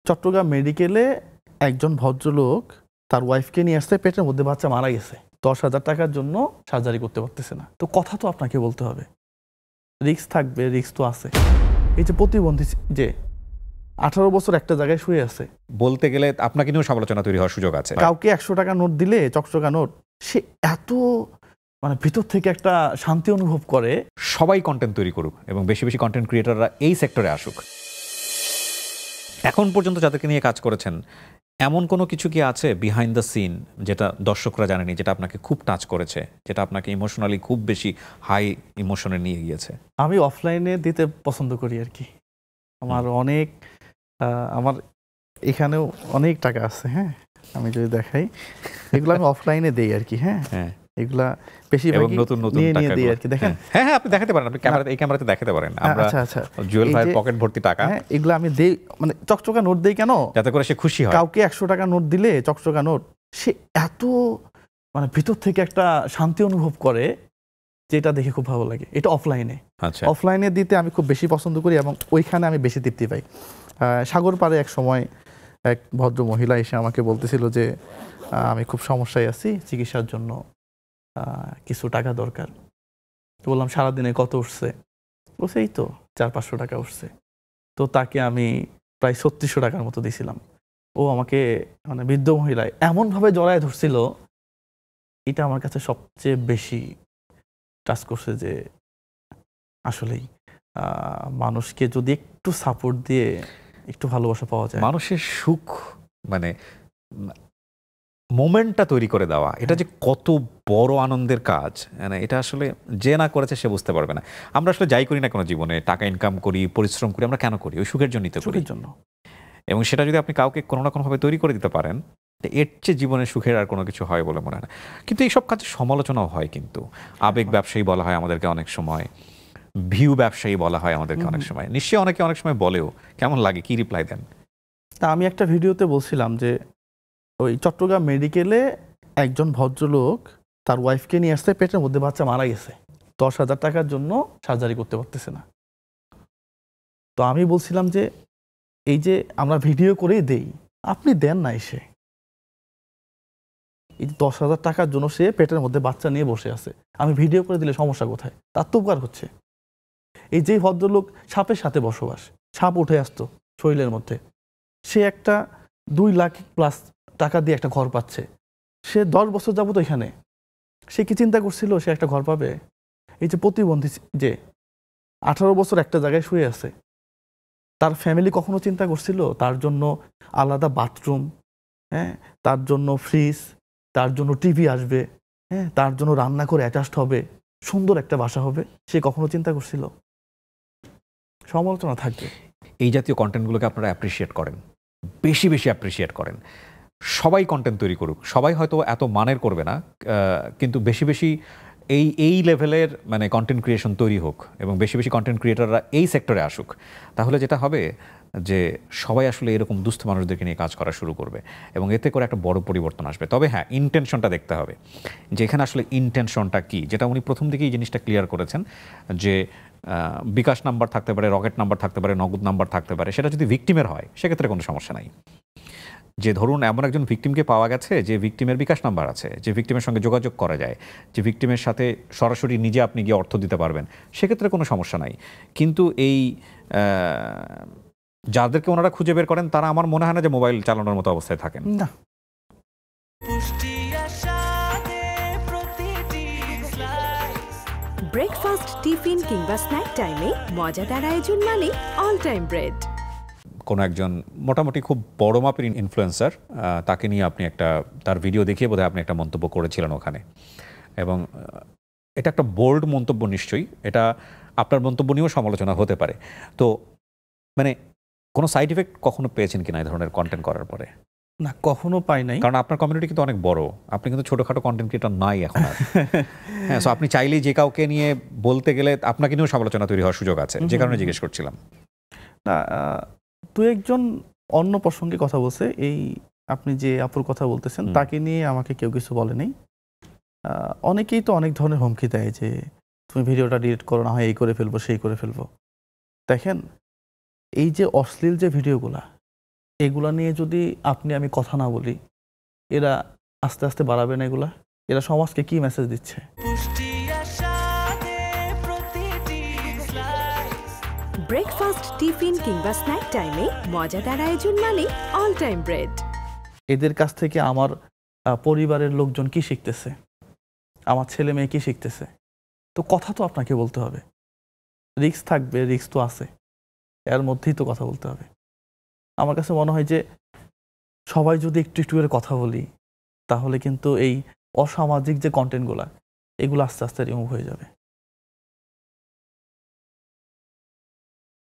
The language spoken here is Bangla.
চট্টগ্রাম মেডিকেলে একজন ভদ্রলোক তার ওয়াইফকে নিয়ে আসতে, পেটের মধ্যে বাচ্চা মারা গেছে, 10,000 টাকার জন্য সার্জারি করতে পারতেছে না। তো কথা তো আপনাকে বলতে হবে, রিস্ক থাকবে, রিস্ক তো আছে। এই যে প্রতিবন্ধী যে 18 বছর একটা জায়গায় শুয়ে আছে, বলতে গেলে আপনাকে নিয়েও সমালোচনা তৈরি হওয়ার সুযোগ আছে। কাউকে 100 টাকা নোট দিলে, চকচকা নোট, সে এত ভিতর থেকে একটা শান্তি অনুভব করে। সবাই কন্টেন্ট তৈরি করুক এবং বেশি বেশি কন্টেন্ট ক্রিয়েটররা এই সেক্টরে আসুক। এখন পর্যন্ত যাদেরকে নিয়ে কাজ করেছেন, এমন কোনো কিছু কি আছে বিহাইন্ড দ্য সিন যেটা দর্শকরা জানেনি, যেটা আপনাকে খুব টাচ করেছে, যেটা আপনাকে ইমোশনালি খুব বেশি হাই ইমোশনে নিয়ে গিয়েছে? আমি অফলাইনে দিতে পছন্দ করি আর কি। আমার আমার এখানেও অনেক টাকা আছে, হ্যাঁ, আমি যদি দেখাই, এগুলো আমি অফলাইনে দেই আর কি। হ্যাঁ, এগুলা বেশিরভাগ নতুন নতুন নিয়ে দেই আর কি। দেখেন, হ্যাঁ আপনি দেখাতে পারেন, আপনি এই ক্যামেরাতে দেখাতে পারেন। আমরা আচ্ছা, জুয়েল ভাইয়ের পকেট ভর্তি টাকা, হ্যাঁ, এগুলো আমি দেই, চকচকা নোট দেই কেন, যাতে করে সে খুশি হয়। কাউকে 100 টাকা নোট দিলে, চকচকা নোট, সে এত ভিতর থেকে একটা শান্তি অনুভব করে, যেটা দেখে খুব ভালো লাগে। এটা অফলাইনে। আচ্ছা, অফলাইনে দিতে আমি খুব বেশি পছন্দ করি এবং ওইখানে আমি বেশি তৃপ্তি পাই। সাগর পাড়ে এক সময় এক ভদ্র মহিলা এসে আমাকে বলতেছিল যে আমি খুব সমস্যায় আছি, চিকিৎসার জন্য কিছু টাকা দরকার। তো বললাম সারাদিনে কত উঠছে? বলছে এই তো 400-500 টাকা উঠছে। তো তাকে আমি প্রায় 3600 টাকার মতো দিয়েছিলাম। ও আমাকে বৃদ্ধ মহিলায় এমনভাবে জড়ায় ধরছিল, এটা আমার কাছে সবচেয়ে বেশি টাচ করছে যে আসলেই মানুষকে যদি একটু সাপোর্ট দিয়ে একটু ভালোবাসা পাওয়া যায়, মানুষের সুখ মোমেন্টটা তৈরি করে দেওয়া, এটা যে কত বড় আনন্দের কাজ, এটা আসলে যে না করেছে সে বুঝতে পারবে না। আমরা আসলে যাই করি না কোনো জীবনে, টাকা ইনকাম করি, পরিশ্রম করি, আমরা কেন করি? ওই সুখের জন্যই তো করি। এবং সেটা যদি আপনি কাউকে কোনো না কোনোভাবে তৈরি করে দিতে পারেন, এর চেয়ে জীবনে সুখের আর কোনো কিছু হয় বলে মনে হয় না। কিন্তু এইসব কাজে সমালোচনাও হয়, কিন্তু আবেগ ব্যবসায়ী বলা হয় আমাদেরকে অনেক সময়, ভিউ ব্যবসায়ী বলা হয় আমাদেরকে অনেক সময়। নিশ্চয়ই অনেকে অনেক সময় বলেও। কেমন লাগে, কি রিপ্লাই দেন? তা আমি একটা ভিডিওতে বলছিলাম যে ওই চট্টগ্রাম মেডিকেলে একজন ভদ্রলোক তার ওয়াইফকে নিয়ে আসতে, পেটের মধ্যে বাচ্চা মারা গেছে, 10,000 টাকার জন্য সার্জারি করতে পারতেছে না। তো আমি বলছিলাম যে এই যে আমরা ভিডিও করেই দেই, আপনি দেন না এসে, এই যে 10,000 টাকার জন্য সে পেটের মধ্যে বাচ্চা নিয়ে বসে আছে, আমি ভিডিও করে দিলে সমস্যা কোথায়? তার তো উপকার হচ্ছে। এই যে ভদ্রলোক সাপের সাথে বসবাস, সাপ উঠে আসতো শরীরের মধ্যে, সে একটা 2 লাখ প্লাস টাকা দিয়ে একটা ঘর পাচ্ছে। সে 10 বছর যাবত এখানে, সে কি চিন্তা করছিল সে একটা ঘর পাবে? এই যে প্রতিবন্ধী যে 18 বছর একটা জায়গায় শুয়ে আছে, তার ফ্যামিলি কখনো চিন্তা করছিল তার জন্য আলাদা বাথরুম, হ্যাঁ, তার জন্য ফ্রিজ, তার জন্য টিভি আসবে, হ্যাঁ, তার জন্য রান্না করে অ্যাটাচড হবে, সুন্দর একটা বাসা হবে? সে কখনো চিন্তা করছিল? সমালোচনা থাকবে। এই জাতীয় কন্টেন্টগুলোকে আপনারা অ্যাপ্রিসিয়েট করেন, বেশি বেশি অ্যাপ্রিসিয়েট করেন। সবাই কন্টেন্ট তৈরি করুক, সবাই হয়তো এত মানের করবে না, কিন্তু বেশি বেশি এই লেভেলের কন্টেন্ট ক্রিয়েশন তৈরি হোক এবং বেশি বেশি কন্টেন্ট ক্রিয়েটররা এই সেক্টরে আসুক। তাহলে যেটা হবে যে সবাই আসলে এরকম দুস্থ মানুষদেরকে নিয়ে কাজ করা শুরু করবে এবং এতে করে একটা বড় পরিবর্তন আসবে। তবে হ্যাঁ, ইন্টেনশনটা দেখতে হবে যে এখানে আসলে ইন্টেনশনটা কী, যেটা উনি প্রথম দিকেই এই জিনিসটা ক্লিয়ার করেছেন যে বিকাশ নাম্বার থাকতে পারে, রকেট নাম্বার থাকতে পারে, নগদ নাম্বার থাকতে পারে। সেটা যদি ভিকটিমের হয় সেক্ষেত্রে কোনো সমস্যা নাই। যে ধরুন এমন একজন ভিকটিমকে পাওয়া গেছে যে ভিকটিমের বিকাশ নাম্বার আছে, যে ভিকটিমের সঙ্গে যোগাযোগ করা যায়, যে ভিকটিমের সাথে সরাসরি নিজে আপনি গিয়ে অর্থ দিতে পারবেন, সেক্ষেত্রে কোনো সমস্যা নাই। কিন্তু এই যাদেরকে ওনারা খুঁজে বের করেন তারা আমার মনে হয় না যে মোবাইল চালানোর মতো অবস্থায় থাকেন। না, ব্রেকফাস্ট, টিফিন কিংবা স্ন্যাক টাইমে মজাদার আয়োজন মানে অল টাইম ব্রেড। কোনো একজন মোটামুটি খুব বড় মাপের ইনফ্লুয়েন্সার, তাকে নিয়ে আপনি তার ভিডিও দেখিয়ে বোধহয় আপনি একটা মন্তব্য করেছিলেন ওখানে, এবং এটা একটা বোল্ড মন্তব্য নিশ্চয়ই, এটা আপনার মন্তব্য নিয়েও সমালোচনা হতে পারে। তো কোনো সাইড ইফেক্ট কখনো পেয়েছেন কিনা এই ধরনের কন্টেন্ট করার পরে? না, কখনো পাই নাই। কারণ আপনার কমিউনিটি কিন্তু অনেক বড়, আপনি কিন্তু ছোটোখাটো কন্টেন্ট ক্রিয়েটর নাই এখন আর। হ্যাঁ, সো আপনি চাইলেই যে কাউকে নিয়ে বলতে গেলে আপনাকে নিয়েও সমালোচনা তৈরি হওয়ার সুযোগ আছে, যে কারণে জিজ্ঞেস করছিলাম। না, দু একজন অন্য প্রসঙ্গে কথা বলছে, এই আপনি যে আপুর কথা বলতেছেন তাকে নিয়ে আমাকে কেউ কিছু বলে নাই। অনেকেই তো অনেক ধরনের হুমকি দেয় যে তুমি ভিডিওটা ডিলিট করো, না হয় এই করে ফেলবো, সেই করে ফেলবো। দেখেন, এই যে অশ্লীল যে ভিডিওগুলা, এগুলা নিয়ে যদি আমি কথা না বলি, এরা আস্তে আস্তে বাড়াবে না এগুলা? এরা সমাজকে কি মেসেজ দিচ্ছে? ব্রেকফাস্ট, টিফিন কিংবা স্ন্যাক টাইমে মজাদার আয়োজন মানে অল টাইম ব্রেড। এদের কাছ থেকে আমার পরিবারের লোকজন কি শিখতেছে, আমার ছেলে মেয়ে কি শিখতেছে? তো কথা তো আপনাকে বলতে হবে। রিস্ক থাকবে, রিস্ক তো আছে, এর মধ্যেই তো কথা বলতে হবে। আমার কাছে মনে হয় যে সবাই যদি একটু একটু করে কথা বলি, তাহলে কিন্তু এই অসামাজিক যে কন্টেন্টগুলা, এগুলো আস্তে আস্তে রিমুভ হয়ে যাবে।